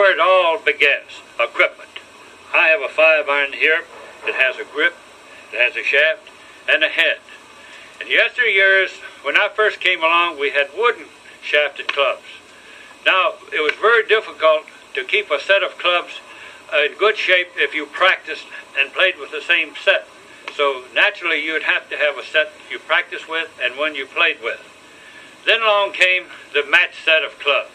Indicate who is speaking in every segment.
Speaker 1: where it all begins, equipment. I have a 5-iron here. It has a grip, it has a shaft, and a head. In yesteryears, when I first came along, we had wooden shafted clubs. Now, it was very difficult to keep a set of clubs in good shape if you practiced and played with the same set. So naturally, you'd have to have a set you practiced with and one you played with. Then along came the match set of clubs.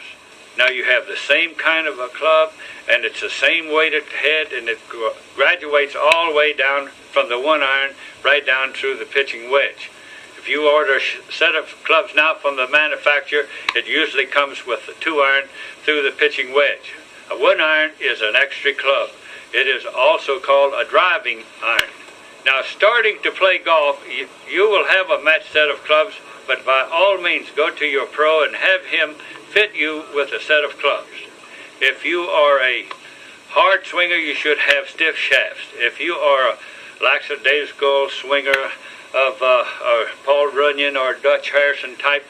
Speaker 1: Now you have the same kind of a club, and it's the same weighted head, and it graduates all the way down from the 1-iron right down through the pitching wedge. If you order a set of clubs now from the manufacturer, it usually comes with the 2-iron through the pitching wedge. A 1-iron is an extra club. It is also called a driving iron. Now, starting to play golf, you will have a match set of clubs, but by all means go to your pro and have him fit you with a set of clubs. If you are a hard swinger, you should have stiff shafts. If you are a lackadaisical swinger of Paul Runyon or Dutch Harrison type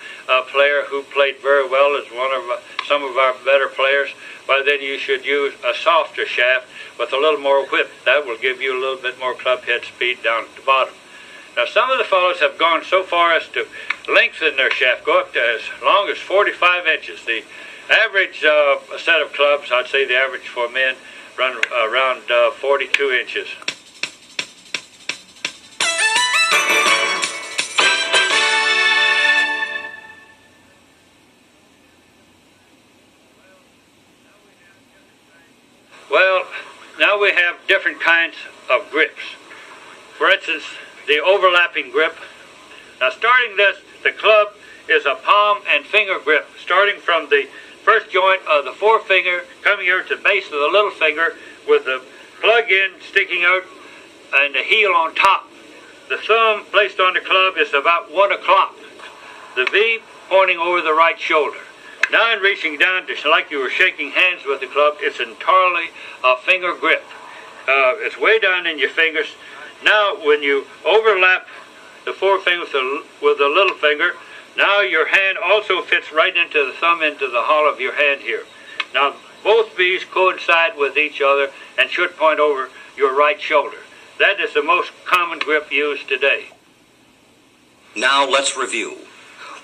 Speaker 1: player who played very well as one of some of our better players, well, then you should use a softer shaft with a little more whip. That will give you a little bit more club head speed down at the bottom. Now, some of the fellows have gone so far as to lengthen their shaft, go up to as long as 45 inches. The average set of clubs, I'd say the average for men, run around 42 inches. Well, now we have different kinds of grips. For instance, the overlapping grip. Now, starting this, the club is a palm and finger grip, starting from the first joint of the forefinger, coming here to the base of the little finger, with the plug in sticking out and the heel on top. The thumb placed on the club is about 1 o'clock. The V pointing over the right shoulder. Now, in reaching down, just like you were shaking hands with the club, it's entirely a finger grip. It's way down in your fingers. Now, when you overlap the forefinger with the little finger, now your hand also fits right into the thumb, into the hollow of your hand here. Now, both V's coincide with each other and should point over your right shoulder. That is the most common grip used today.
Speaker 2: Now, let's review.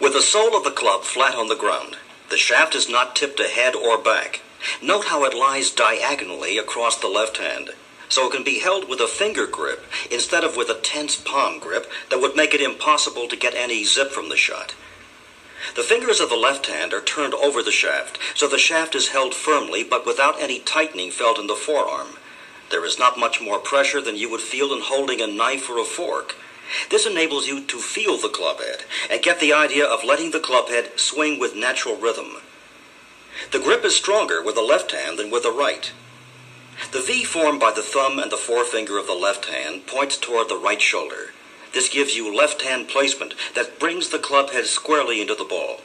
Speaker 2: With the sole of the club flat on the ground, the shaft is not tipped ahead or back. Note how it lies diagonally across the left hand, so it can be held with a finger grip instead of with a tense palm grip that would make it impossible to get any zip from the shot. The fingers of the left hand are turned over the shaft, so the shaft is held firmly but without any tightening felt in the forearm. There is not much more pressure than you would feel in holding a knife or a fork. This enables you to feel the club head and get the idea of letting the club head swing with natural rhythm. The grip is stronger with the left hand than with the right. The V formed by the thumb and the forefinger of the left hand points toward the right shoulder. This gives you left-hand placement that brings the club head squarely into the ball.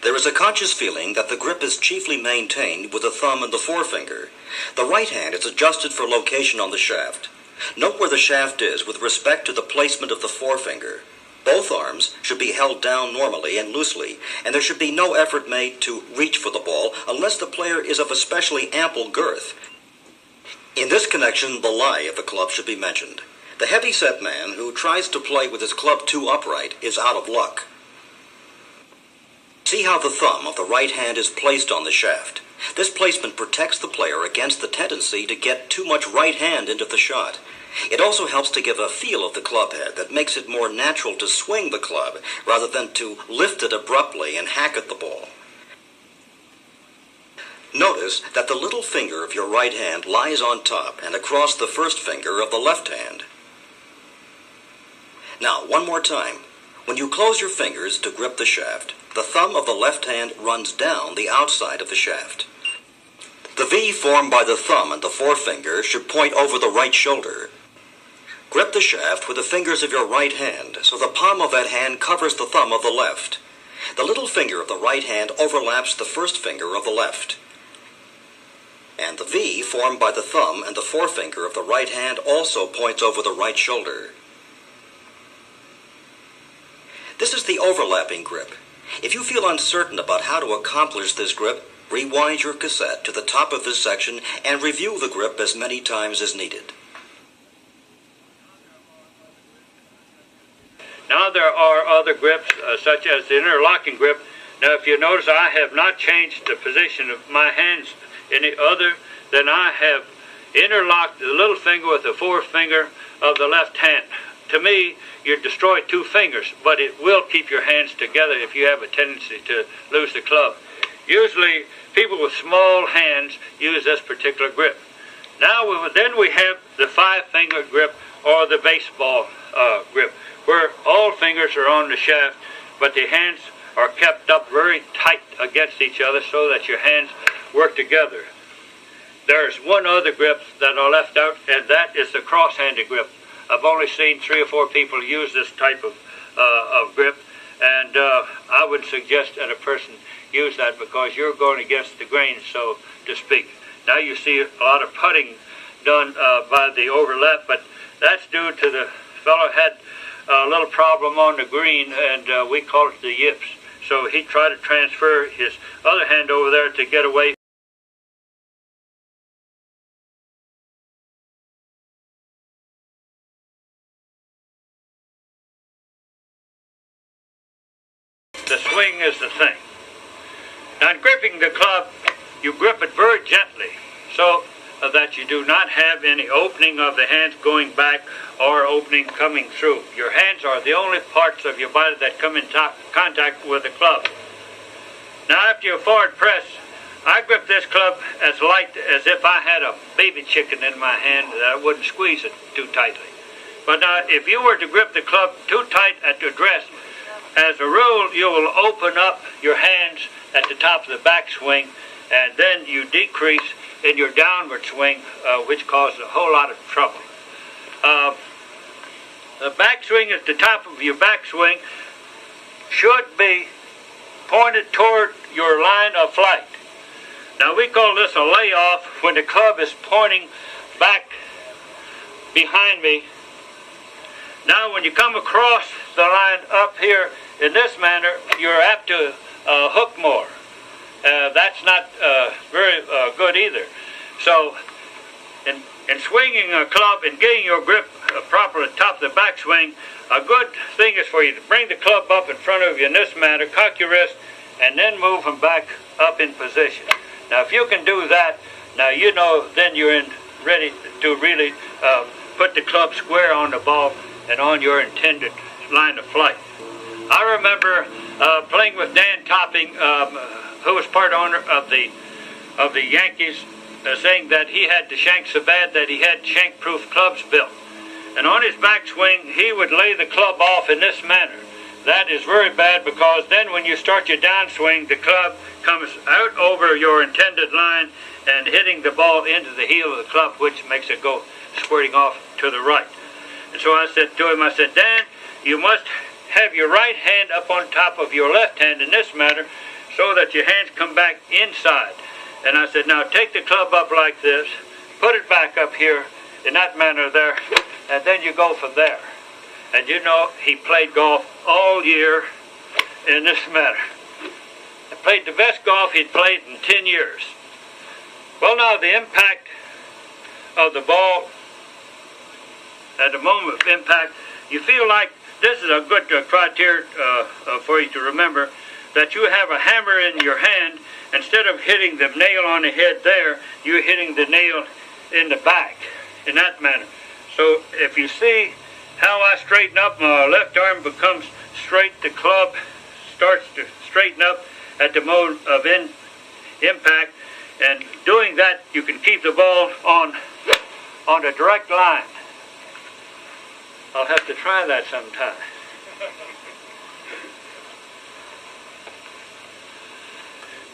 Speaker 2: There is a conscious feeling that the grip is chiefly maintained with the thumb and the forefinger. The right hand is adjusted for location on the shaft. Note where the shaft is with respect to the placement of the forefinger. Both arms should be held down normally and loosely, and there should be no effort made to reach for the ball unless the player is of especially ample girth. In this connection, the lie of the club should be mentioned. The heavy-set man who tries to play with his club too upright is out of luck. See how the thumb of the right hand is placed on the shaft. This placement protects the player against the tendency to get too much right hand into the shot. It also helps to give a feel of the club head that makes it more natural to swing the club rather than to lift it abruptly and hack at the ball. Notice that the little finger of your right hand lies on top and across the first finger of the left hand. Now, one more time. When you close your fingers to grip the shaft, the thumb of the left hand runs down the outside of the shaft. The V formed by the thumb and the forefinger should point over the right shoulder. Grip the shaft with the fingers of your right hand so the palm of that hand covers the thumb of the left. The little finger of the right hand overlaps the first finger of the left. And the V formed by the thumb and the forefinger of the right hand also points over the right shoulder. This is the overlapping grip. If you feel uncertain about how to accomplish this grip, Rewind your cassette to the top of this section and review the grip as many times as needed.
Speaker 1: Now there are other grips, such as the interlocking grip. Now if you notice, I have not changed the position of my hands any other than I have interlocked the little finger with the forefinger of the left hand. To me, you destroy two fingers, but it will keep your hands together if you have a tendency to lose the club. Usually, people with small hands use this particular grip. Now, then we have the five-finger grip, or the baseball grip, where all fingers are on the shaft, but the hands are kept up very tight against each other so that your hands work together. There's one other grip that I left out, and that is the cross-handed grip. I've only seen 3 or 4 people use this type of grip, and I would suggest that a person use that because you're going against the grain, so to speak. Now you see a lot of putting done by the overlap, but that's due to the fellow had a little problem on the green, and we call it the yips. So he tried to transfer his other hand over there to get away. The swing is the thing. Now in gripping the club, you grip it very gently so that you do not have any opening of the hands going back or opening coming through. Your hands are the only parts of your body that come in contact with the club. Now after you forward press, I grip this club as light as if I had a baby chicken in my hand, that I wouldn't squeeze it too tightly. But now if you were to grip the club too tight at the address, as a rule you will open up your hands at the top of the backswing, and then you decrease in your downward swing, which causes a whole lot of trouble. The backswing at the top of your backswing should be pointed toward your line of flight. Now we call this a layoff when the club is pointing back behind me. Now when you come across the line up here in this manner, you're apt to hook more. That's not very good either. So in swinging a club and getting your grip proper at the top of the backswing, a good thing is for you to bring the club up in front of you in this manner, cock your wrist, and then move them back up in position. Now if you can do that, now you know then you're ready to really put the club square on the ball and on your intended line of flight. I remember playing with Dan Topping, who was part owner of the Yankees, saying that he had the shank so bad that he had shank-proof clubs built. And on his backswing, he would lay the club off in this manner. That is very bad because then when you start your downswing, the club comes out over your intended line and hitting the ball into the heel of the club, which makes it go squirting off to the right. And so I said to him, I said, Dan, you must have your right hand up on top of your left hand in this manner so that your hands come back inside. And I said, now take the club up like this, put it back up here in that manner there, and then you go from there. And you know, he played golf all year in this manner. He played the best golf he'd played in 10 years. Well, now the impact of the ball at the moment of impact, you feel like this is a good criteria for you to remember, that you have a hammer in your hand. Instead of hitting the nail on the head there, you're hitting the nail in the back in that manner. So if you see how I straighten up, my left arm becomes straight, the club starts to straighten up at the mode of impact, and doing that you can keep the ball on a direct line. I'll have to try that sometime.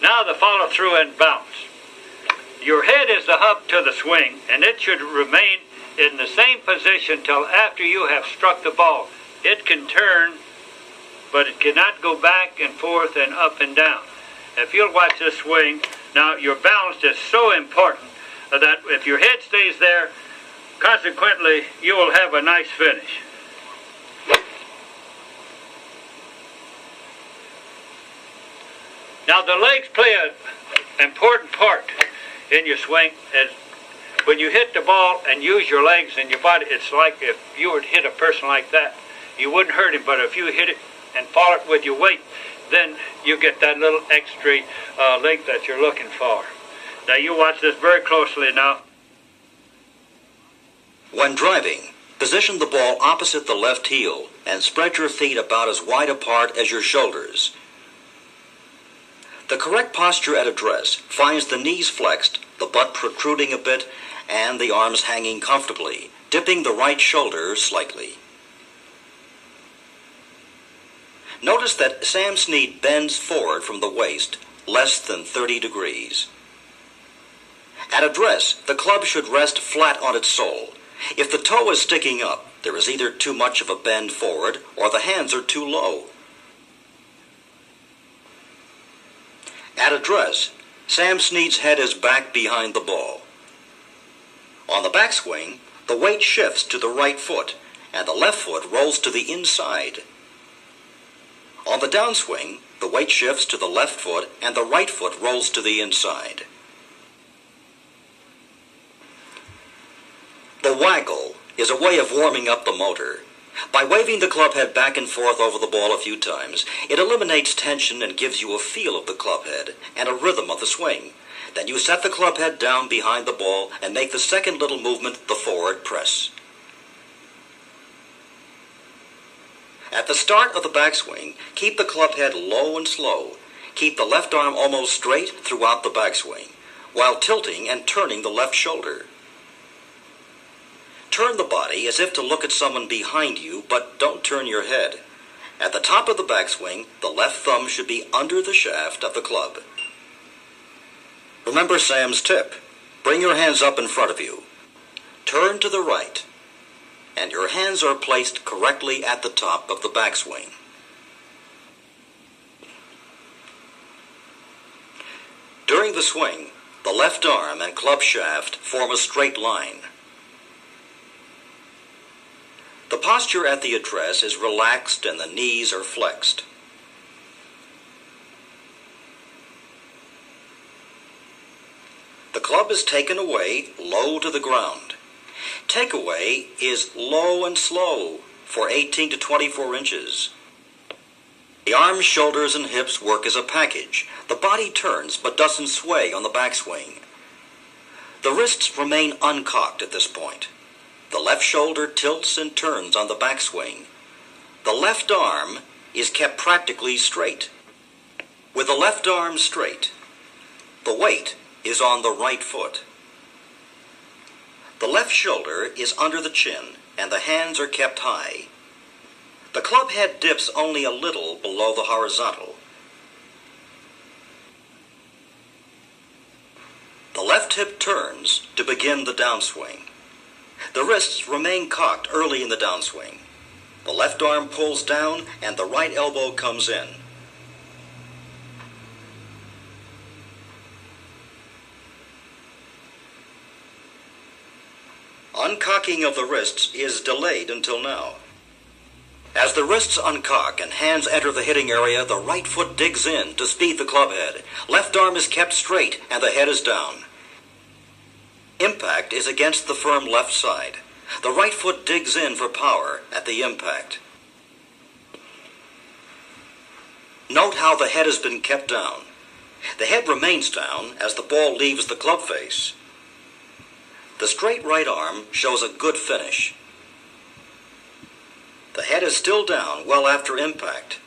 Speaker 1: Now the follow through and bounce. Your head is the hub to the swing, and it should remain in the same position till after you have struck the ball. It can turn, but it cannot go back and forth and up and down. If you'll watch this swing, now your balance is so important that if your head stays there, consequently you will have a nice finish. Now the legs play important part in your swing is when you hit the ball and use your legs and your body. It's like if you were to hit a person like that, you wouldn't hurt him, but if you hit it and follow it with your weight, then you get that little extra length that you're looking for. Now you watch this very closely now.
Speaker 2: When driving, position the ball opposite the left heel and spread your feet about as wide apart as your shoulders. The correct posture at address finds the knees flexed, the butt protruding a bit, and the arms hanging comfortably, dipping the right shoulder slightly. Notice that Sam Snead bends forward from the waist less than 30 degrees. At address, the club should rest flat on its sole. If the toe is sticking up, there is either too much of a bend forward or the hands are too low. At address, Sam Snead's head is back behind the ball. On the backswing, the weight shifts to the right foot and the left foot rolls to the inside. On the downswing, the weight shifts to the left foot and the right foot rolls to the inside. The waggle is a way of warming up the motor. By waving the club head back and forth over the ball a few times, it eliminates tension and gives you a feel of the club head and a rhythm of the swing. Then you set the club head down behind the ball and make the second little movement the forward press. At the start of the backswing, keep the club head low and slow. Keep the left arm almost straight throughout the backswing, while tilting and turning the left shoulder. Turn the body as if to look at someone behind you, but don't turn your head. At the top of the backswing, the left thumb should be under the shaft of the club. Remember Sam's tip. Bring your hands up in front of you. Turn to the right, and your hands are placed correctly at the top of the backswing. During the swing, the left arm and club shaft form a straight line. The posture at the address is relaxed and the knees are flexed. The club is taken away low to the ground. Takeaway is low and slow for 18 to 24 inches. The arms, shoulders, and hips work as a package. The body turns but doesn't sway on the backswing. The wrists remain uncocked at this point. The left shoulder tilts and turns on the backswing. The left arm is kept practically straight. With the left arm straight, the weight is on the right foot. The left shoulder is under the chin and the hands are kept high. The club head dips only a little below the horizontal. The left hip turns to begin the downswing. The wrists remain cocked early in the downswing. The left arm pulls down and the right elbow comes in. Uncocking of the wrists is delayed until now. As the wrists uncock and hands enter the hitting area, the right foot digs in to speed the club head. Left arm is kept straight and the head is down. Impact is against the firm left side. The right foot digs in for power at the impact. Note how the head has been kept down. The head remains down as the ball leaves the club face. The straight right arm shows a good finish. The head is still down well after impact.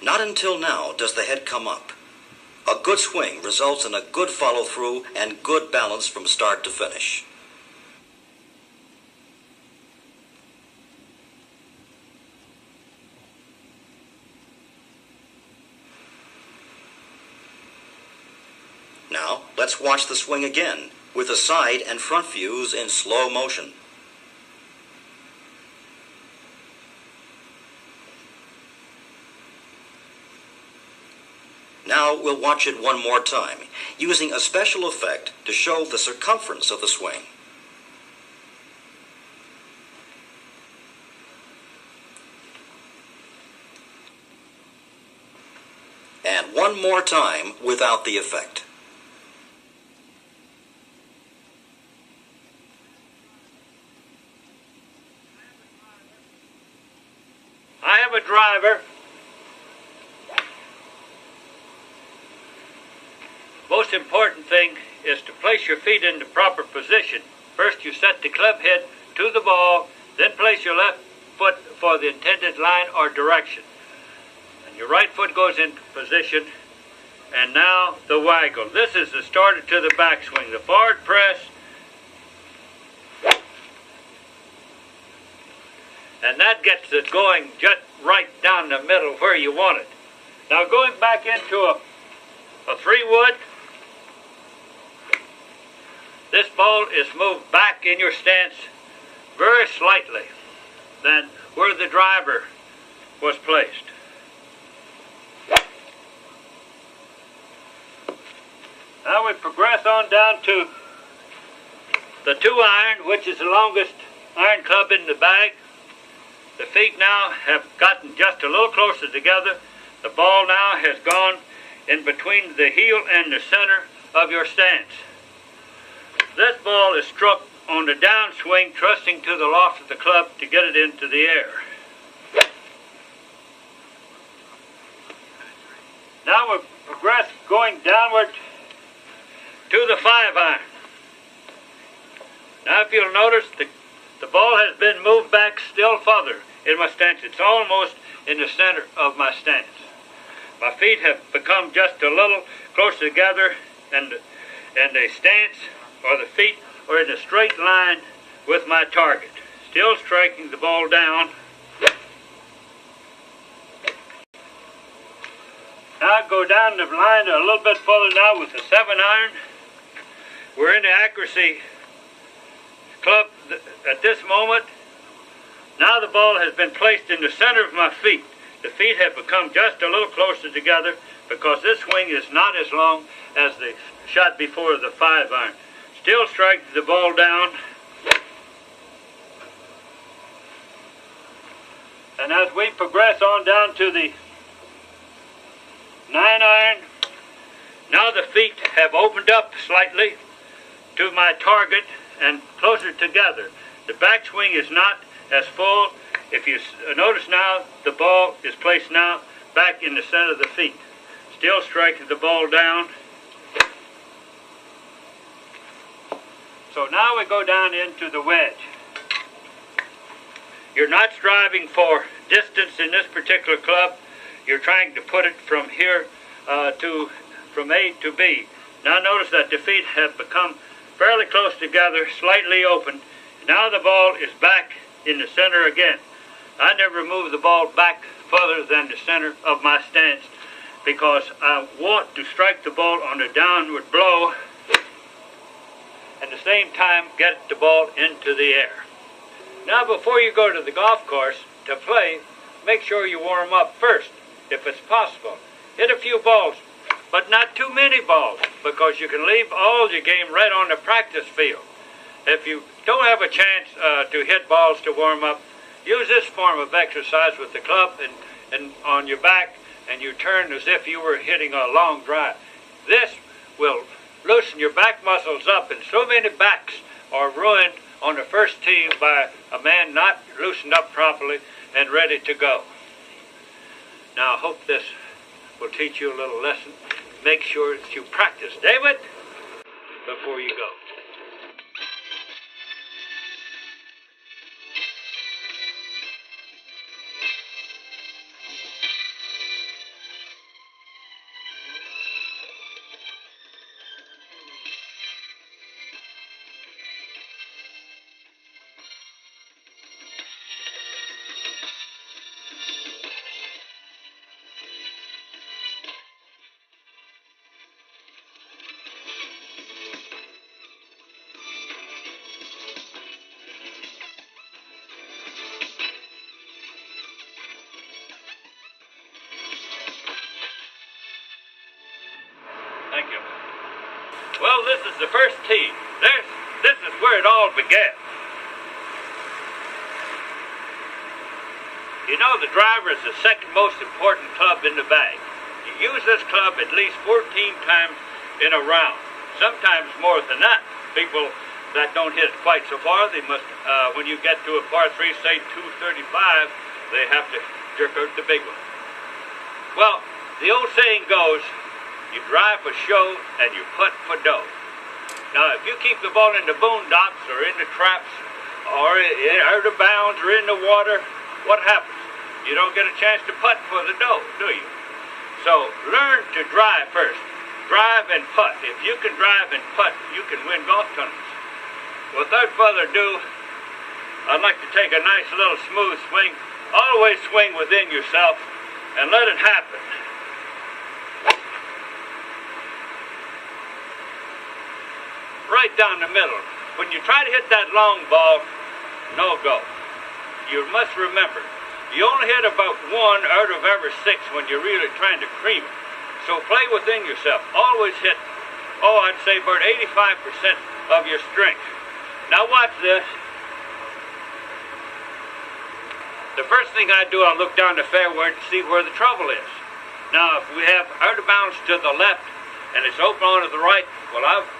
Speaker 2: Not until now does the head come up. A good swing results in a good follow-through and good balance from start to finish. Now, let's watch the swing again, with the side and front views in slow motion. Now we'll watch it one more time, using a special effect to show the circumference of the swing. And one more time without the effect.
Speaker 1: I have a driver. Most important thing is to place your feet in the proper position. First you set the club head to the ball, then place your left foot for the intended line or direction. And your right foot goes into position. And now the waggle. This is the starter to the backswing. The forward press. And that gets it going just right down the middle where you want it. Now going back into a 3-wood. This ball is moved back in your stance very slightly than where the driver was placed. Now we progress on down to the 2-iron, which is the longest iron club in the bag. The feet now have gotten just a little closer together. The ball now has gone in between the heel and the center of your stance. This ball is struck on the downswing, trusting to the loft of the club to get it into the air. Now we progress going downward to the 5-iron. Now if you'll notice, the ball has been moved back still further in my stance. It's almost in the center of my stance. My feet have become just a little closer together, and the stance or the feet are in a straight line with my target. Still striking the ball down. Now I go down the line a little bit further now with the 7-iron. We're in the accuracy club at this moment. Now the ball has been placed in the center of my feet. The feet have become just a little closer together because this swing is not as long as the shot before the 5-iron. Still striking the ball down. And as we progress on down to the 9-iron, now the feet have opened up slightly to my target and closer together. The backswing is not as full. If you notice now, the ball is placed now back in the center of the feet. Still striking the ball down. So now we go down into the wedge. You're not striving for distance in this particular club. You're trying to put it from here from A to B. Now notice that the feet have become fairly close together, slightly open. Now the ball is back in the center again. I never move the ball back further than the center of my stance because I want to strike the ball on a downward blow and at the same time get the ball into the air. Now before you go to the golf course to play, make sure you warm up first if it's possible. Hit a few balls, but not too many balls, because you can leave all your game right on the practice field. If you don't have a chance to hit balls to warm up, use this form of exercise with the club and on your back, and you turn as if you were hitting a long drive. This will loosen your back muscles up, and so many backs are ruined on the first tee by a man not loosened up properly and ready to go. Now I hope this will teach you a little lesson. Make sure that you practice, David, before you go. Thank you. Well, this is the first tee. This is where it all began. You know, the driver is the second most important club in the bag. You use this club at least 14 times in a round, sometimes more than that. People that don't hit it quite so far, they must, when you get to a par 3, say 235, they have to jerk out the big one. Well, the old saying goes, you drive for show and you putt for dough. Now, if you keep the ball in the boondocks or in the traps or out of bounds or in the water, what happens? You don't get a chance to putt for the dough, do you? So learn to drive first. Drive and putt. If you can drive and putt, you can win golf tournaments. Without further ado, I'd like to take a nice little smooth swing. Always swing within yourself and let it happen. Right down the middle. When you try to hit that long ball, no go. You must remember, you only hit about 1 out of every 6 when you're really trying to cream it. So play within yourself. Always hit, I'd say about 85% of your strength. Now watch this. The first thing I do, I look down the fairway to see where the trouble is. Now, if we have out of bounds to the left and it's open on to the right, well, I'll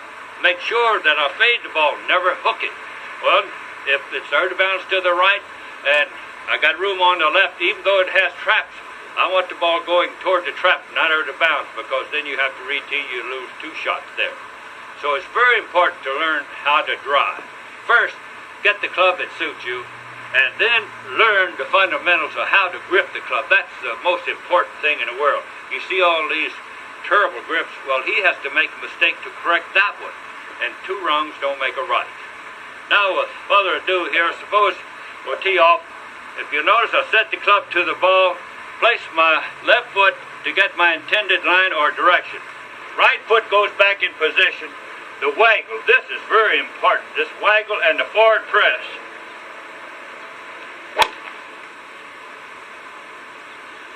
Speaker 1: make sure that I fade the ball, never hook it. Well, if it's out of bounds to the right and I got room on the left, even though it has traps, I want the ball going toward the trap, not out of bounds, because then you have to re-tee, you lose 2 shots there. So it's very important to learn how to drive. First, get the club that suits you, and then learn the fundamentals of how to grip the club. That's the most important thing in the world. You see all these terrible grips, well, he has to make a mistake to correct that one, and 2 wrongs don't make a right. Now, with further ado here, suppose we'll tee off. If you notice, I set the club to the ball, place my left foot to get my intended line or direction. Right foot goes back in position. The waggle, this is very important. This waggle and the forward press.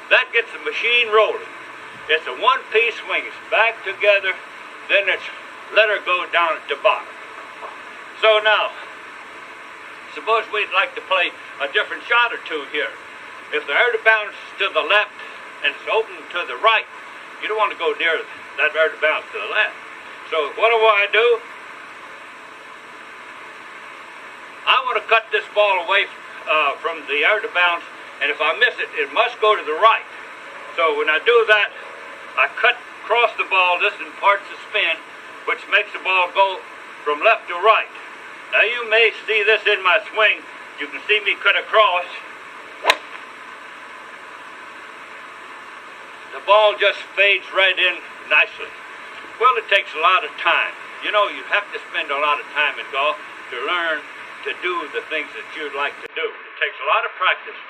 Speaker 1: That gets the machine rolling. It's a one-piece swing. It's back together, then it's let her go down at the bottom. So now, suppose we'd like to play a different shot or 2 here. If they're out of bounds to the left and it's open to the right, you don't want to go near that out of bounds to the left. So what do I do? I want to cut this ball away from the out of bounds, and if I miss it, it must go to the right. So when I do that, I cut across the ball. This imparts a spin, which makes the ball go from left to right. Now you may see this in my swing. You can see me cut across. The ball just fades right in nicely. Well, it takes a lot of time. You know, you have to spend a lot of time in golf to learn to do the things that you'd like to do. It takes a lot of practice.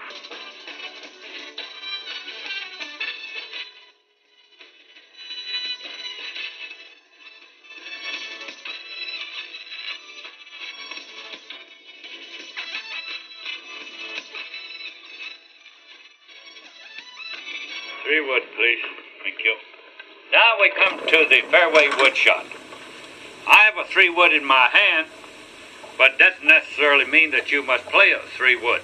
Speaker 1: Three wood, please. Thank you. Now we come to the fairway wood shot. I have a 3 wood in my hand, but doesn't necessarily mean that you must play a 3 wood.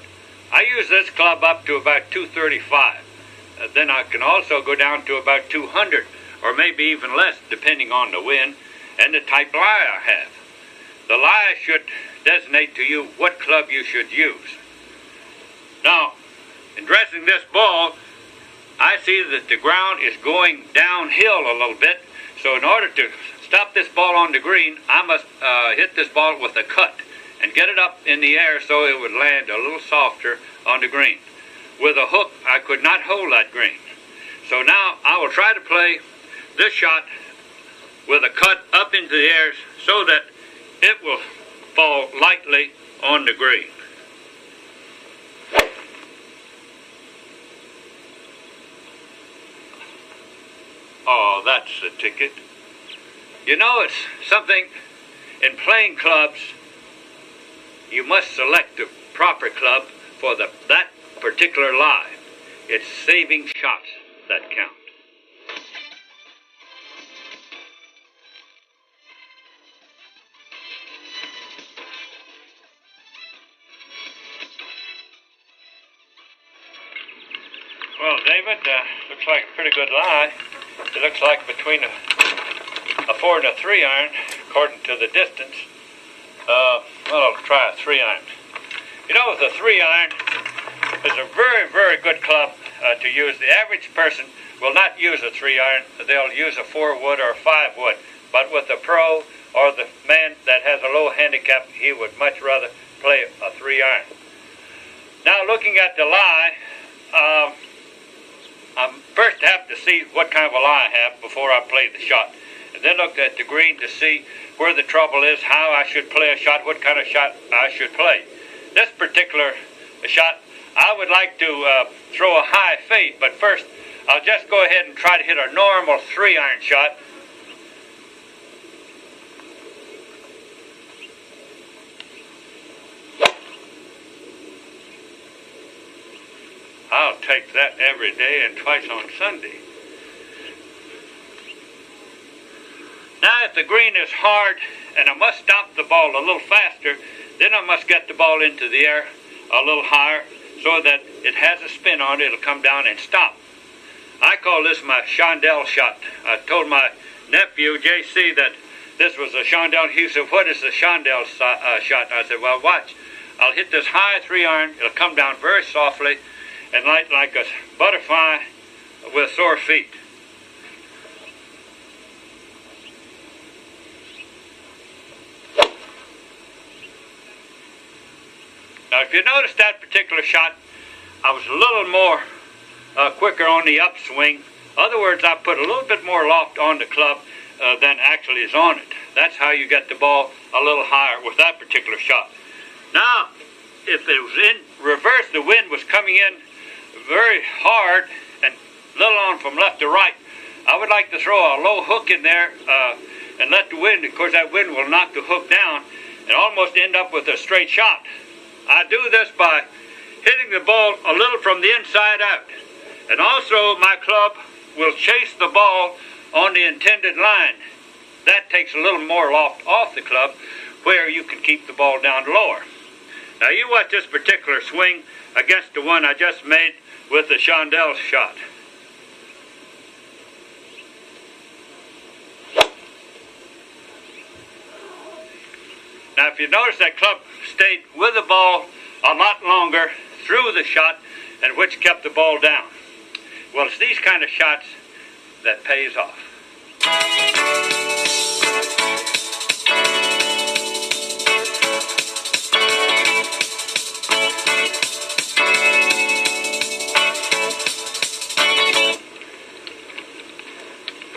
Speaker 1: I use this club up to about 235. Then I can also go down to about 200, or maybe even less, depending on the wind and the type lie I have. The lie should designate to you what club you should use. Now, in dressing this ball, I see that the ground is going downhill a little bit, so in order to stop this ball on the green, I must hit this ball with a cut and get it up in the air so it would land a little softer on the green. With a hook, I could not hold that green. So now I will try to play this shot with a cut up into the air so that it will fall lightly on the green. Oh, that's the ticket. You know, it's something in playing clubs, you must select the proper club for that particular lie. It's saving shots that count. Well, David, looks like a pretty good lie. It looks like between a 4 and a 3 iron, according to the distance. Well, I'll try a 3 iron. You know, with a 3 iron, is a very, very good club to use. The average person will not use a 3-iron. They'll use a 4-wood or a 5-wood. But with the pro or the man that has a low handicap, he would much rather play a 3-iron. Now, looking at the lie, I first have to see what kind of a lie I have before I play the shot. And then look at the green to see where the trouble is, how I should play a shot, what kind of shot I should play. This particular shot, I would like to throw a high fade, but first I'll just go ahead and try to hit a normal 3-iron shot. I'll take that every day and twice on Sunday. Now, if the green is hard and I must stop the ball a little faster, then I must get the ball into the air a little higher so that it has a spin on it. It'll come down and stop. I call this my chandelle shot. I told my nephew, JC, that this was a chandelle. He said, what is the chandelle shot? And I said, well, watch. I'll hit this high 3-iron. It'll come down very softly and like a butterfly with sore feet. Now, if you notice that particular shot, I was a little more quicker on the upswing. In other words, I put a little bit more loft on the club than actually is on it. That's how you get the ball a little higher with that particular shot. Now, if it was in reverse, the wind was coming in very hard and little on from left to right, I would like to throw a low hook in there and let the wind, of course that wind will knock the hook down and almost end up with a straight shot. I do this by hitting the ball a little from the inside out. And also my club will chase the ball on the intended line. That takes a little more loft off the club where you can keep the ball down lower. Now you watch this particular swing against the one I just made with the chandelle shot. Now if you notice, that club stayed with the ball a lot longer through the shot, and which kept the ball down. Well, it's these kind of shots that pays off.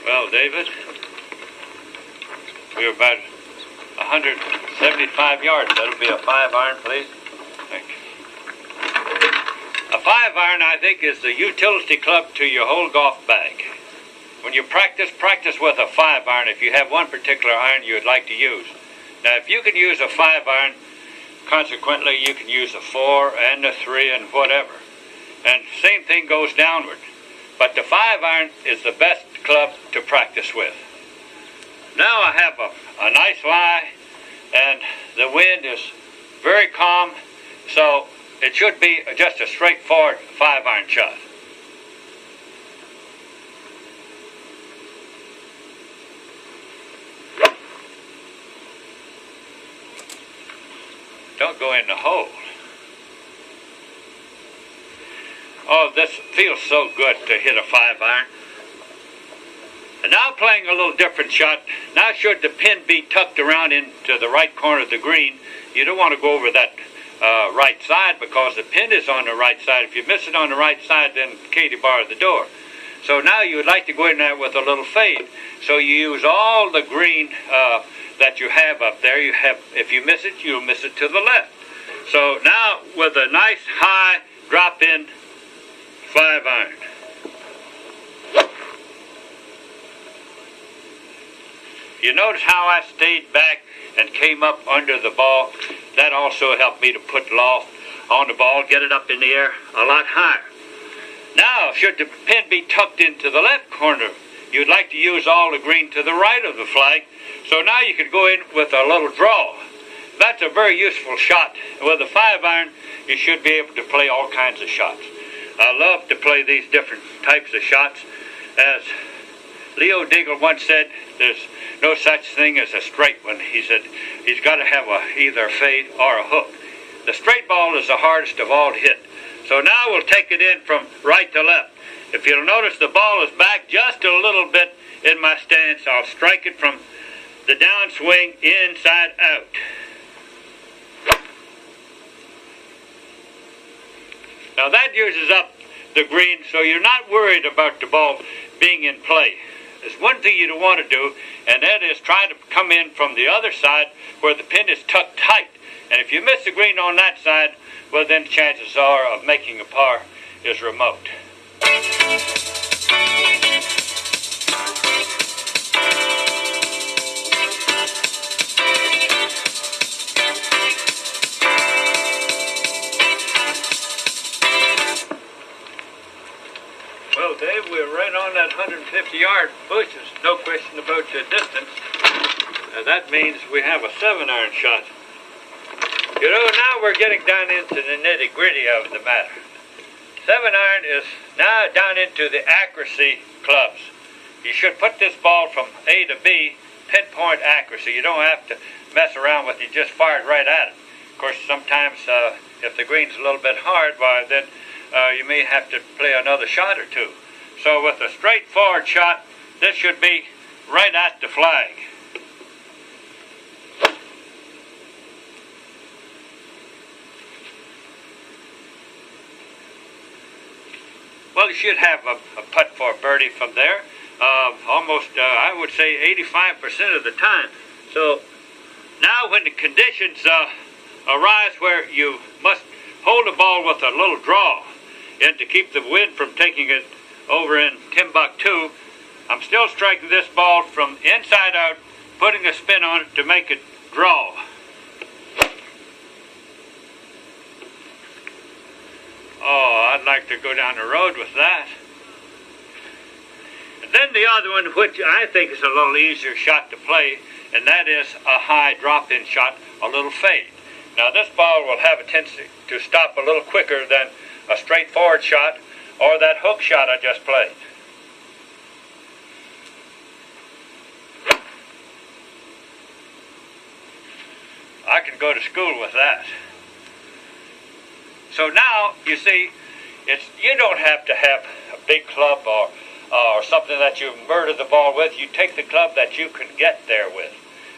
Speaker 1: Well, David, we're about 175 yards. That'll be a 5-iron, please. Thank you. A 5-iron, I think, is the utility club to your whole golf bag. When you practice with a 5-iron if you have one particular iron you would like to use. Now, if you can use a 5-iron, consequently, you can use a 4 and a 3 and whatever. And same thing goes downward. But the 5-iron is the best club to practice with. Now I have a nice lie, and the wind is very calm, so it should be just a straightforward 5-iron shot. Don't go in the hole. Oh, this feels so good to hit a 5-iron. And now playing a little different shot. Now should the pin be tucked around into the right corner of the green, you don't want to go over that right side because the pin is on the right side. If you miss it on the right side, then Katie barred the door. So now you would like to go in there with a little fade. So you use all the green that you have up there. If you miss it, you'll miss it to the left. So now with a nice high drop-in 5-iron. You notice how I stayed back and came up under the ball? That also helped me to put loft on the ball, get it up in the air a lot higher. Now, should the pin be tucked into the left corner, you'd like to use all the green to the right of the flag. So now you could go in with a little draw. That's a very useful shot. With a 5-iron, you should be able to play all kinds of shots. I love to play these different types of shots. As Leo Diggle once said, there's no such thing as a straight one. He said he's got to have either a fade or a hook. The straight ball is the hardest of all to hit. So now we'll take it in from right to left. If you'll notice, the ball is back just a little bit in my stance. I'll strike it from the downswing inside out. Now that uses up the green, so you're not worried about the ball being in play. There's one thing you don't want to do, and that is try to come in from the other side where the pin is tucked tight. And if you miss the green on that side, well, then chances are of making a par is remote. Well, Dave, we're right on that 150-yard bush. There's no question about the distance. That means we have a 7-iron shot. You know, now we're getting down into the nitty-gritty of the matter. 7-iron is now down into the accuracy clubs. You should put this ball from A to B, pinpoint accuracy. You don't have to mess around with it. You just fire it right at it. Of course, sometimes if the green's a little bit hard, well, then you may have to play another shot or two. So with a straightforward shot, this should be right at the flag. Well, you should have a putt for a birdie from there. Almost, I would say, 85% of the time. So now when the conditions arise where you must hold the ball with a little draw, and to keep the wind from taking it over in Timbuktu, I'm still striking this ball from inside out, putting a spin on it to make it draw. Oh, I'd like to go down the road with that. And then the other one, which I think is a little easier shot to play, and that is a high drop-in shot, a little fade. Now this ball will have a tendency to stop a little quicker than a straightforward shot or that hook shot I just played. I can go to school with that. So now, you see, you don't have to have a big club or something that you murder the ball with. You take the club that you can get there with.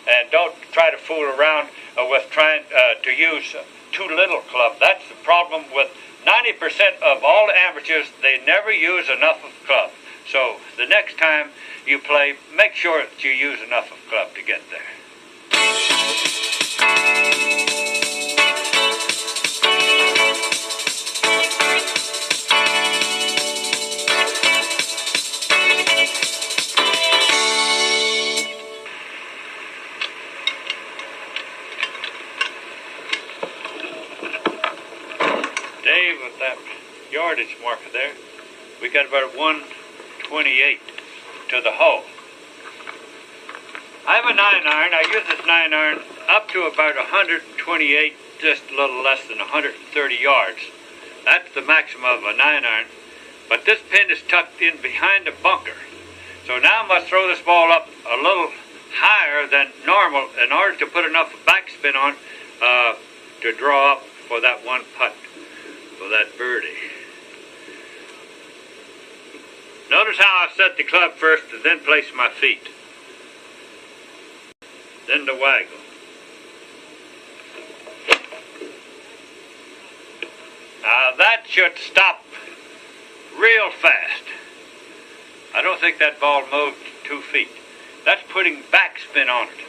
Speaker 1: And don't try to fool around with trying to use too little club. That's the problem with 90% of all amateurs. They never use enough of club. So the next time you play, make sure that you use enough of club to get there. Dave, with that yardage marker there, we got about 128 to the hole. I have a 9-iron. I use this 9-iron up to about 128, just a little less than 130 yards. That's the maximum of a 9-iron. But this pin is tucked in behind the bunker. So now I must throw this ball up a little higher than normal in order to put enough backspin on to draw up for that one putt, for that birdie. Notice how I set the club first and then place my feet. Then the waggle. Now that should stop real fast. I don't think that ball moved 2 feet. That's putting backspin on it.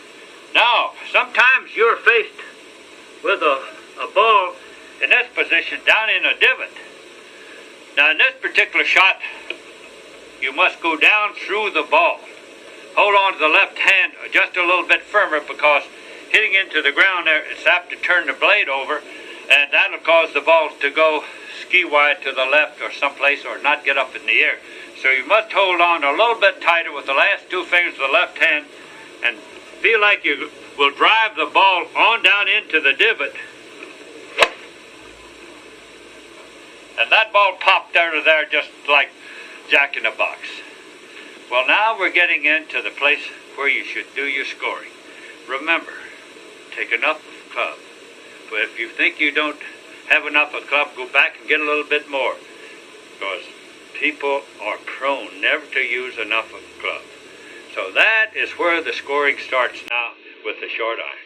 Speaker 1: Now, sometimes you're faced with a ball in this position down in a divot. Now in this particular shot, you must go down through the ball. Hold on to the left hand just a little bit firmer, because hitting into the ground there, it's apt to turn the blade over, and that'll cause the ball to go ski-wide to the left or someplace, or not get up in the air. So you must hold on a little bit tighter with the last 2 fingers of the left hand and feel like you will drive the ball on down into the divot. And that ball popped out of there just like Jack in a box. Well, now we're getting into the place where you should do your scoring. Remember, take enough club. But if you think you don't have enough of club, go back and get a little bit more. Because people are prone never to use enough of club. So that is where the scoring starts now with the short irons.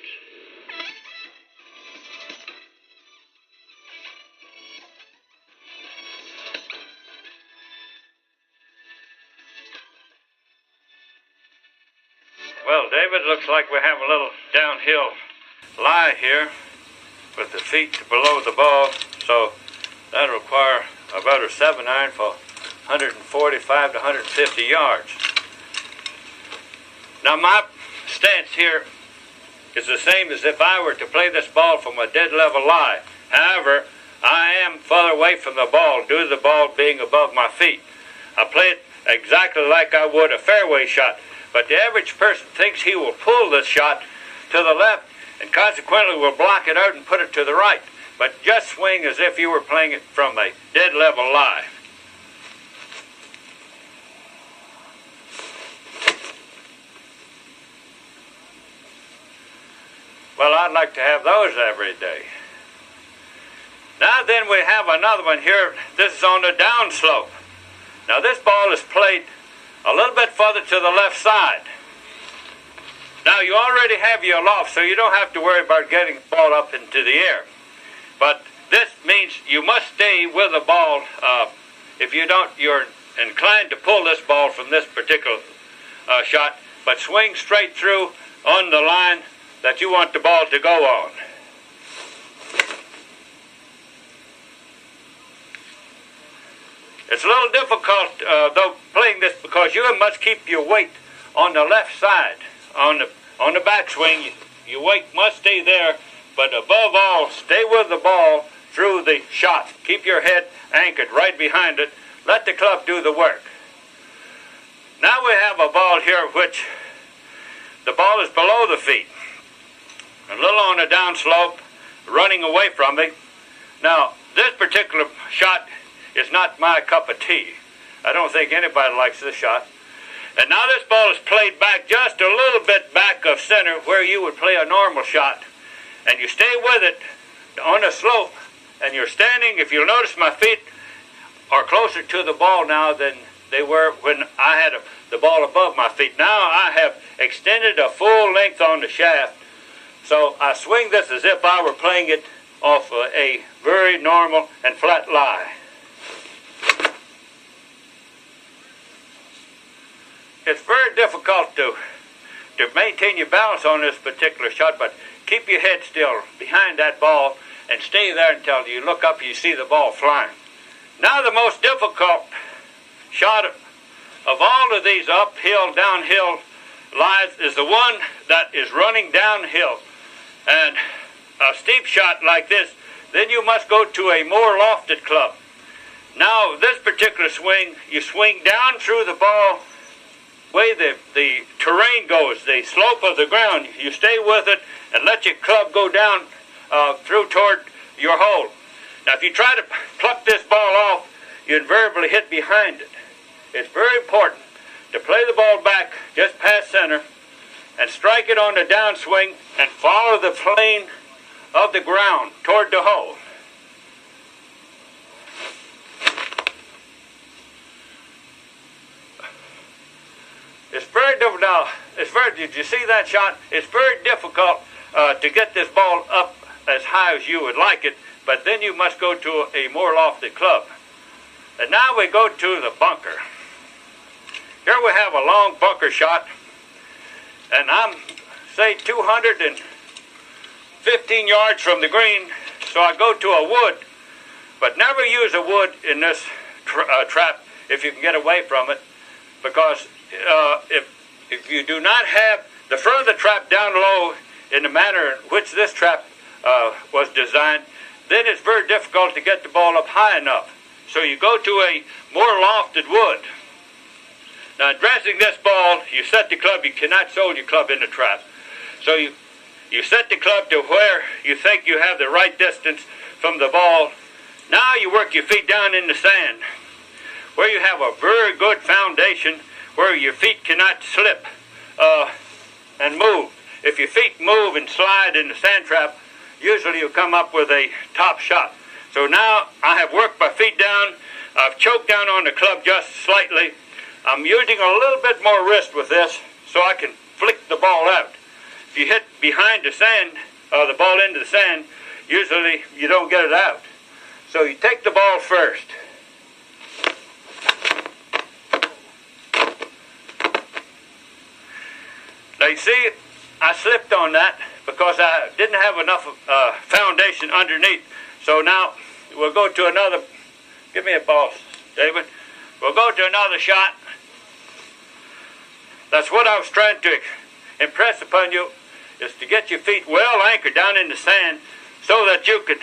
Speaker 1: Well, David, looks like we have a little downhill lie here with the feet below the ball, so that'll require about a 7-iron for 145 to 150 yards. Now my stance here is the same as if I were to play this ball from a dead level lie. However, I am further away from the ball due to the ball being above my feet. I play it exactly like I would a fairway shot, but the average person thinks he will pull this shot to the left and consequently will block it out and put it to the right. But just swing as if you were playing it from a dead level lie. Well, I'd like to have those every day. Now then we have another one here. This is on the downslope. Now this ball is played a little bit further to the left side. Now you already have your loft, so you don't have to worry about getting the ball up into the air. But this means you must stay with the ball. If you don't, you're inclined to pull this ball from this particular shot, but swing straight through on the line that you want the ball to go on. It's a little difficult, though, playing this because you must keep your weight on the left side. On the backswing, your weight must stay there, but above all, stay with the ball through the shot. Keep your head anchored right behind it. Let the club do the work. Now we have a ball here which the ball is below the feet, a little on the downslope, running away from me. Now, this particular shot is not my cup of tea. I don't think anybody likes this shot. And now this ball is played back just a little bit back of center where you would play a normal shot. And you stay with it on the slope, and you're standing, if you'll notice my feet are closer to the ball now than they were when I had the ball above my feet. Now I have extended a full length on the shaft, so I swing this as if I were playing it off a very normal and flat lie. It's very difficult to maintain your balance on this particular shot, but keep your head still behind that ball and stay there until you look up and you see the ball flying. Now the most difficult shot of all of these uphill, downhill lies is the one that is running downhill. And a steep shot like this, then you must go to a more lofted club. Now this particular swing, you swing down through the ball, way the terrain goes, the slope of the ground, you stay with it and let your club go down through toward your hole. Now if you try to pluck this ball off, you invariably hit behind it. It's very important to play the ball back just past center and strike it on the downswing and follow the plane of the ground toward the hole. It's very difficult. Now, did you see that shot? It's very difficult to get this ball up as high as you would like it, but then you must go to a more lofty club. And now we go to the bunker. Here we have a long bunker shot, and I'm, say, 215 yards from the green, so I go to a wood, but never use a wood in this trap if you can get away from it, because if you do not have the front of the trap down low in the manner in which this trap was designed, then it's very difficult to get the ball up high enough. So you go to a more lofted wood. Now, in dressing this ball, you set the club. You cannot hold your club in the trap. So you set the club to where you think you have the right distance from the ball. Now you work your feet down in the sand, where you have a very good foundation, where your feet cannot slip and move. If your feet move and slide in the sand trap, usually you'll come up with a top shot. So now I have worked my feet down. I've choked down on the club just slightly. I'm using a little bit more wrist with this so I can flick the ball out. If you hit behind the sand, the ball into the sand, usually you don't get it out. So you take the ball first. Now you see, I slipped on that because I didn't have enough foundation underneath. So now we'll go to another. Give me a ball, David. We'll go to another shot. That's what I was trying to impress upon you, is to get your feet well anchored down in the sand so that you can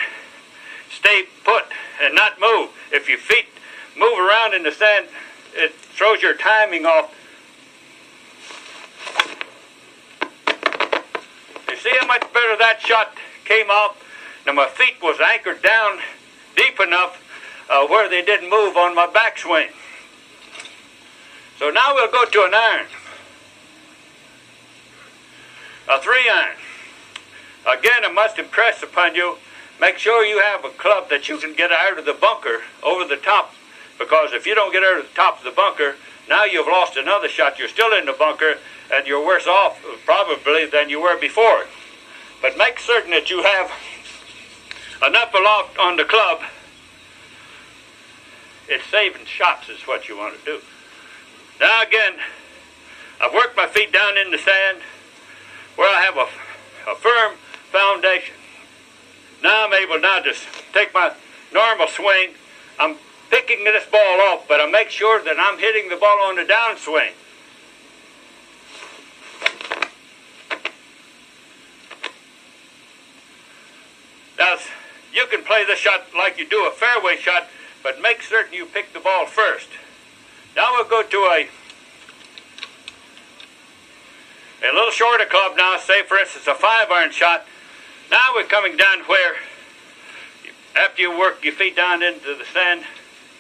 Speaker 1: stay put and not move. If your feet move around in the sand, it throws your timing off. You see how much better that shot came off? Now my feet was anchored down deep enough where they didn't move on my backswing. So now we'll go to an iron. A 3-iron. Again, I must impress upon you, make sure you have a club that you can get out of the bunker over the top, because if you don't get out of the top of the bunker, now you've lost another shot. You're still in the bunker and you're worse off probably than you were before. But make certain that you have enough aloft on the club. It's saving shots is what you want to do. Now again, I've worked my feet down in the sand where I have a firm foundation. Now I'm able now to take my normal swing. I'm picking this ball off, but I make sure that I'm hitting the ball on the downswing. Now, you can play this shot like you do a fairway shot, but make certain you pick the ball first. Now we'll go to a little shorter club now, say for instance a 5-iron shot. Now we're coming down where, after you work your feet down into the sand,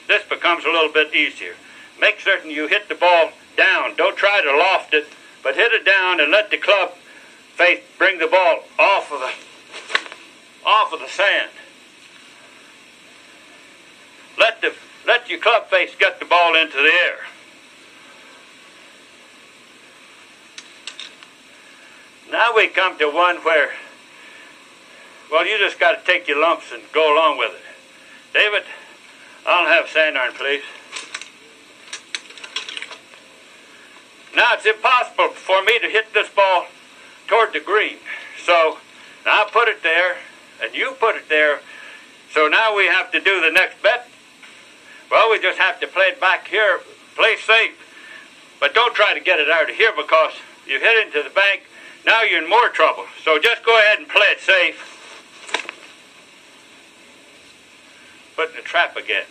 Speaker 1: this becomes a little bit easier. Make certain you hit the ball down. Don't try to loft it, but hit it down and let the club face bring the ball off of the sand. Let your club face get the ball into the air. Now we come to one where, well, you just got to take your lumps and go along with it. David, I'll have sand iron, please. Now it's impossible for me to hit this ball toward the green. So now I put it there, and you put it there. So now we have to do the next bet. Well, we just have to play it back here, play safe. But don't try to get it out of here, because you hit into the bank, now you're in more trouble. So just go ahead and play it safe. Put in the trap again.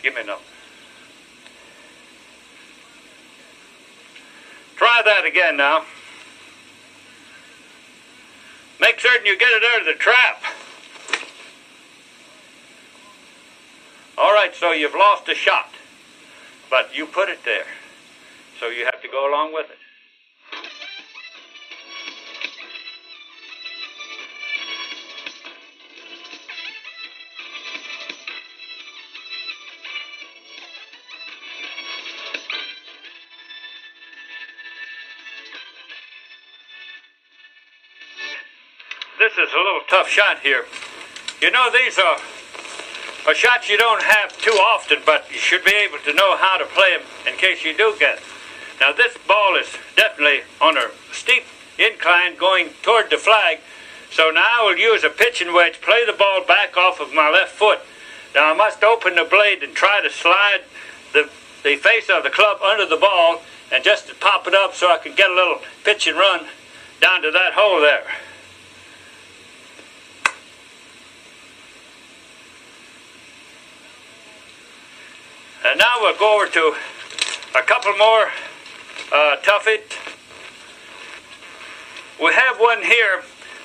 Speaker 1: Give me another. Try that again now. Make certain you get it out of the trap. All right, so you've lost a shot, but you put it there. So you have to go along with it. This is a little tough shot here. You know, these are shots you don't have too often, but you should be able to know how to play them in case you do get it. Now this ball is definitely on a steep incline going toward the flag, so now I will use a pitching wedge, play the ball back off of my left foot. Now I must open the blade and try to slide the face of the club under the ball, and just to pop it up so I can get a little pitch and run down to that hole there. And now we'll go over to a couple more tough it. We have one here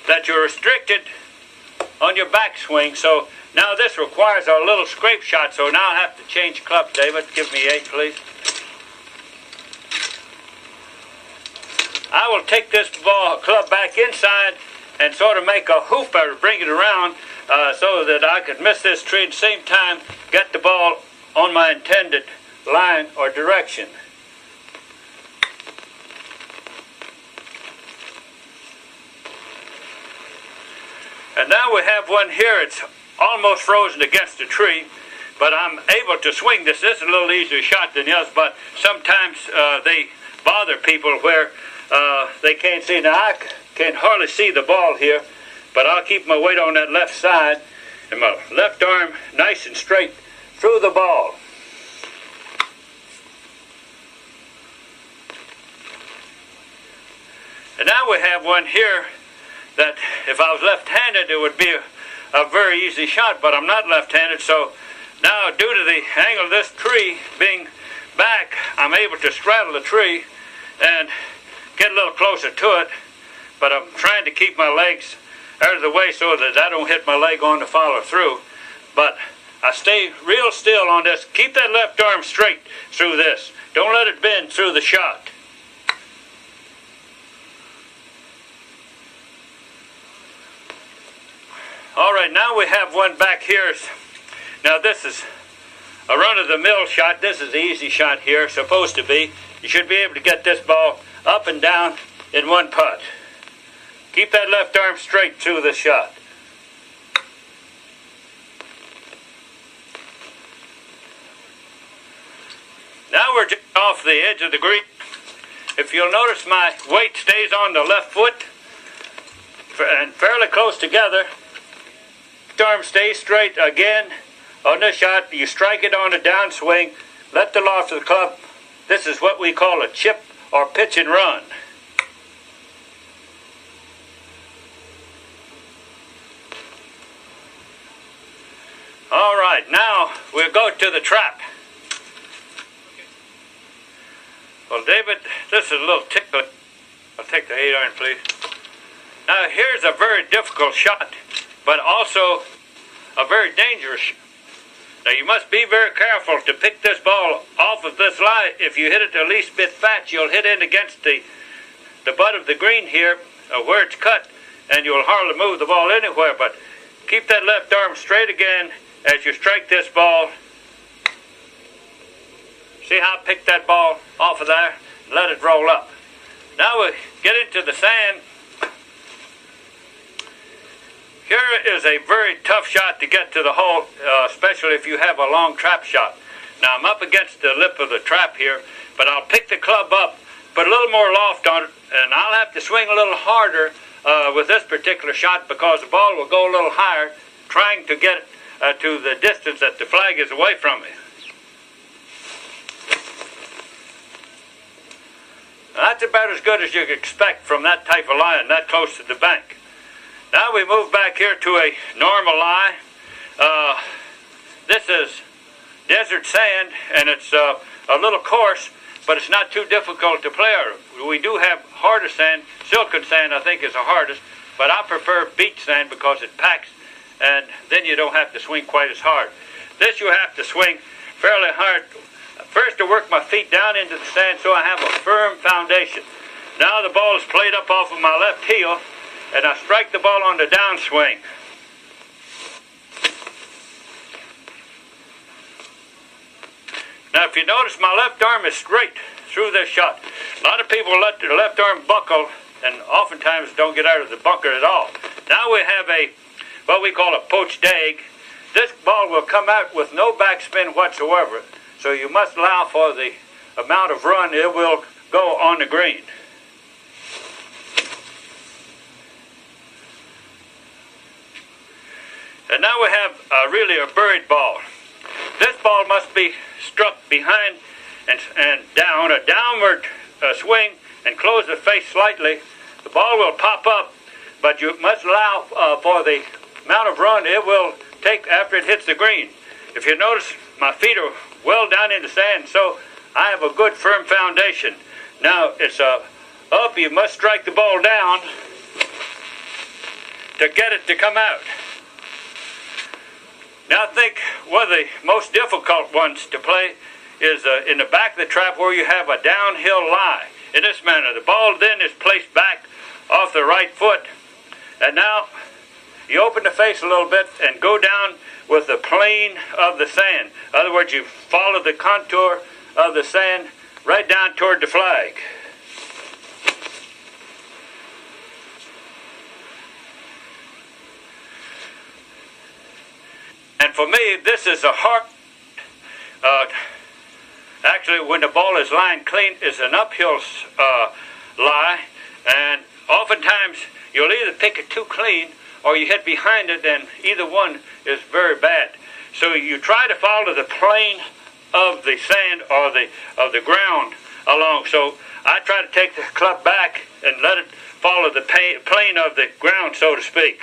Speaker 1: that you're restricted on your backswing, so now this requires a little scrape shot, so now I have to change clubs. David, give me 8, please. I will take this club back inside and sort of make a hoop or bring it around, so that I could miss this tree at the same time, get the ball on my intended line or direction. And now we have one here. It's almost frozen against the tree, but I'm able to swing this. This is a little easier shot than the others, but sometimes they bother people where they can't see. Now I can't hardly see the ball here, but I'll keep my weight on that left side and my left arm nice and straight through the ball. And now we have one here that if I was left-handed, it would be a very easy shot, but I'm not left-handed, so now due to the angle of this tree being back, I'm able to straddle the tree and get a little closer to it, but I'm trying to keep my legs out of the way so that I don't hit my leg on the follow through. But I stay real still on this. Keep that left arm straight through this. Don't let it bend through the shot. All right, now we have one back here. Now this is a run-of-the-mill shot. This is the easy shot here, supposed to be. You should be able to get this ball up and down in one putt. Keep that left arm straight through the shot. Now we're just off the edge of the green. If you'll notice, my weight stays on the left foot and fairly close together. Arm stays straight again. On this shot, you strike it on a downswing, let the loft of the club. This is what we call a chip or pitch and run. All right, now we'll go to the trap. Well, David, this is a little ticklish. I'll take the 8-iron, please. Now, here's a very difficult shot, but also a very dangerous shot. Now, you must be very careful to pick this ball off of this line. If you hit it the least bit fat, you'll hit in against the butt of the green here, where it's cut, and you'll hardly move the ball anywhere. But keep that left arm straight again as you strike this ball. See how I picked that ball off of there? Let it roll up. Now we get into the sand. Here is a very tough shot to get to the hole, especially if you have a long trap shot. Now I'm up against the lip of the trap here, but I'll pick the club up, put a little more loft on it, and I'll have to swing a little harder with this particular shot because the ball will go a little higher, trying to get to the distance that the flag is away from me. That's about as good as you could expect from that type of line, that close to the bank. Now we move back here to a normal lie. This is desert sand, and it's a little coarse, but it's not too difficult to play on. We do have harder sand. Silken sand, I think, is the hardest, but I prefer beach sand because it packs, and then you don't have to swing quite as hard. This you have to swing fairly hard. First, to work my feet down into the sand so I have a firm foundation. Now the ball is played up off of my left heel, and I strike the ball on the downswing. Now if you notice, my left arm is straight through this shot. A lot of people let their left arm buckle and oftentimes don't get out of the bunker at all. Now we have what we call a poached egg. This ball will come out with no backspin whatsoever, so you must allow for the amount of run it will go on the green. And now we have really a buried ball. This ball must be struck behind and down, a downward swing, and close the face slightly. The ball will pop up, but you must allow for the amount of run it will take after it hits the green. If you notice, my feet are well down in the sand, so I have a good firm foundation. Now it's up, you must strike the ball down to get it to come out. Now I think one of the most difficult ones to play is in the back of the trap where you have a downhill lie. In this manner, the ball then is placed back off the right foot, and now you open the face a little bit and go down with the plane of the sand. In other words, you follow the contour of the sand right down toward the flag. And for me, this is a hard, actually when the ball is lying clean, is an uphill lie, and oftentimes you'll either pick it too clean or you hit behind it, and either one is very bad. So you try to follow the plane of the sand or of the ground along. So I try to take the club back and let it follow the plane of the ground, so to speak.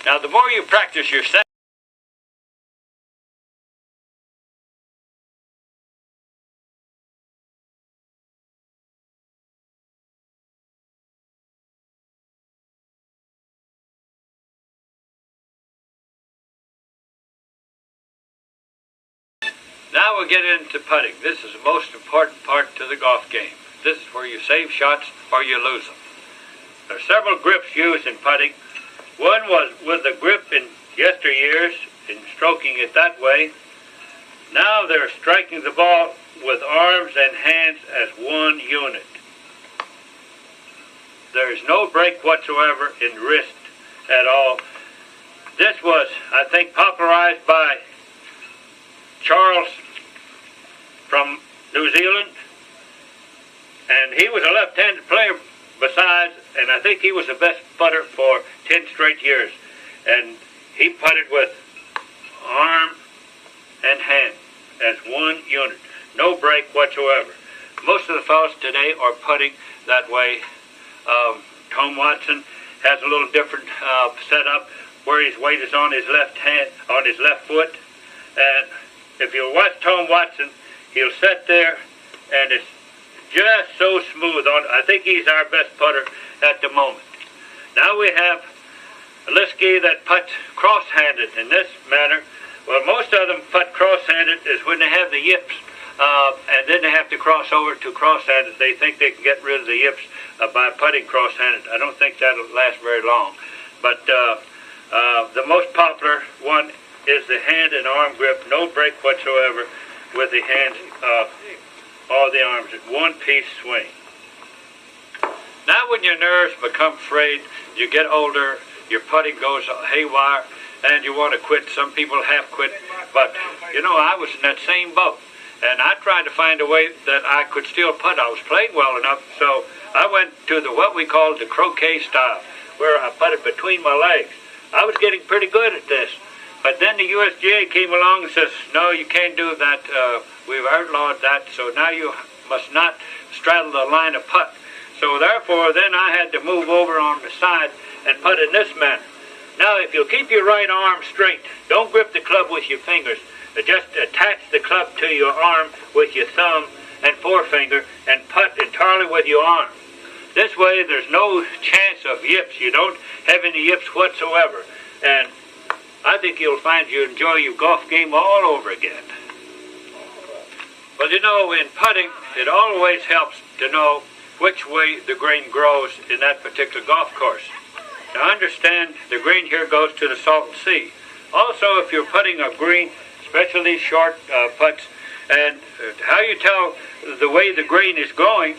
Speaker 1: Now, the more you practice your sand, now we'll get into putting. This is the most important part to the golf game. This is where you save shots or you lose them. There are several grips used in putting. One was with the grip in yesteryears, in stroking it that way. Now they're striking the ball with arms and hands as one unit. There is no break whatsoever in wrist at all. This was, I think, popularized by Charles from New Zealand, and he was a left-handed player besides, and I think he was the best putter for 10 straight years. And he putted with arm and hand as one unit, no break whatsoever. Most of the fellows today are putting that way. Tom Watson has a little different setup where his weight is on his left hand, on his left foot. And if you watch Tom Watson, he'll sit there and it's just so smooth on. I think he's our best putter at the moment. Now we have Liskey that puts cross-handed in this manner. Well, most of them putt cross-handed is when they have the yips, and then they have to cross over to cross-handed. They think they can get rid of the yips by putting cross-handed. I don't think that'll last very long. But the most popular one is the hand and arm grip, no break whatsoever with the hands or the arms, one-piece swing. Now when your nerves become frayed, you get older, your putting goes haywire, and you want to quit. Some people have quit, but you know, I was in that same boat, and I tried to find a way that I could still putt. I was playing well enough, so I went to what we called the croquet style, where I putted between my legs. I was getting pretty good at this, but then the USGA came along and says, no, you can't do that. We've outlawed that, so now you must not straddle the line of putt. So therefore, then I had to move over on the side and putt in this manner. Now, if you'll keep your right arm straight, don't grip the club with your fingers. Just attach the club to your arm with your thumb and forefinger and putt entirely with your arm. This way, there's no chance of yips. You don't have any yips whatsoever. And I think you'll find you enjoy your golf game all over again. Well, you know, in putting, it always helps to know which way the green grows in that particular golf course. Now understand, the green here goes to the Salton Sea. Also, if you're putting a green, especially short putts, and how you tell the way the green is growing,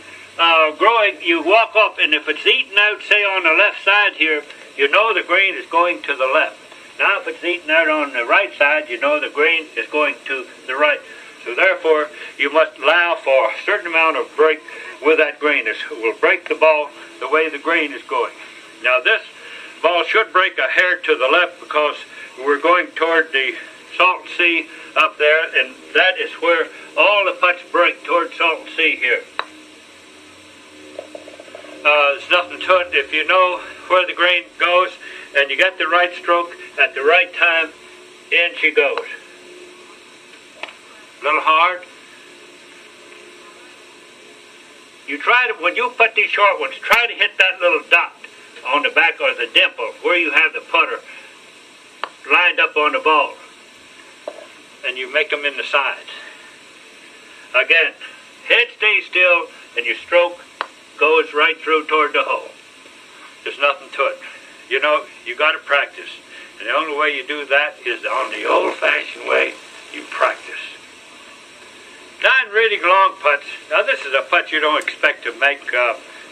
Speaker 1: you walk up, and if it's eaten out, say on the left side here, you know the green is going to the left. Now if it's eaten out on the right side, you know the green is going to the right. So therefore, you must allow for a certain amount of break with that green. It will break the ball the way the green is going. Now this ball should break a hair to the left because we're going toward the Salton Sea up there, and that is where all the putts break toward Salton Sea here. There's nothing to it. If you know where the green goes and you get the right stroke at the right time, in she goes. A little hard. You try to, when you put these short ones, try to hit that little dot on the back or the dimple where you have the putter lined up on the ball, and you make them in the sides. Again, head stays still and you stroke goes right through toward the hole. There's nothing to it. You know, you got to practice. And the only way you do that is on the old-fashioned way. You practice. 9 really long putts. Now, this is a putt you don't expect to make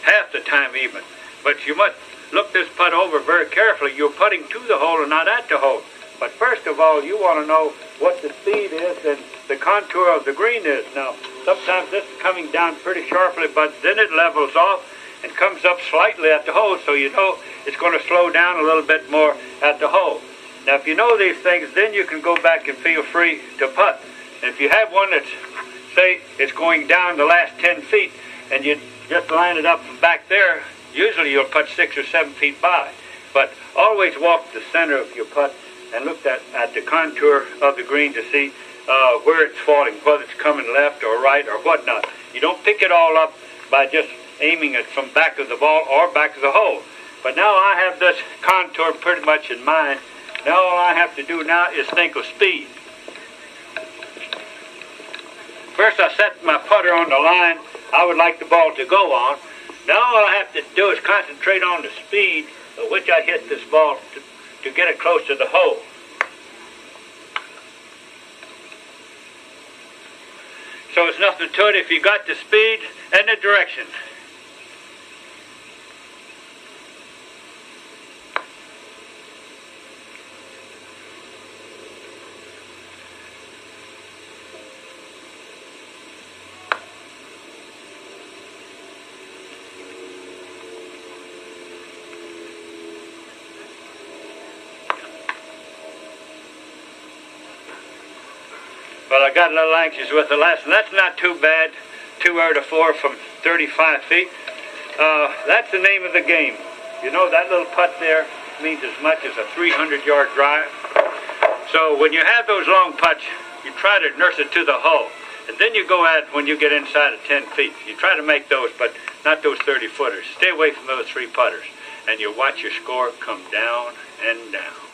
Speaker 1: half the time even. But you must look this putt over very carefully. You're putting to the hole and not at the hole. But first of all, you want to know what the speed is and the contour of the green is. Now, sometimes this is coming down pretty sharply, but then it levels off and comes up slightly at the hole, so you know it's going to slow down a little bit more at the hole. Now, if you know these things, then you can go back and feel free to putt. And if you have one that's, say, it's going down the last 10 feet, and you just line it up back there, usually you'll putt 6 or 7 feet by. But always walk the center of your putt and look at the contour of the green to see where it's falling, whether it's coming left or right or whatnot. You don't pick it all up by just aiming it from back of the ball or back of the hole. But now I have this contour pretty much in mind. Now all I have to do now is think of speed. First I set my putter on the line I would like the ball to go on. Now all I have to do is concentrate on the speed at which I hit this ball to get it close to the hole. So it's nothing to it if you got the speed and the direction. Well, I got a little anxious with the last one. That's not too bad. 2 out of 4 from 35 feet. That's the name of the game. You know, that little putt there means as much as a 300-yard drive. So when you have those long putts, you try to nurse it to the hole. And then you go at it when you get inside of 10 feet. You try to make those, but not those 30-footers. Stay away from those 3 putters. And you'll watch your score come down and down.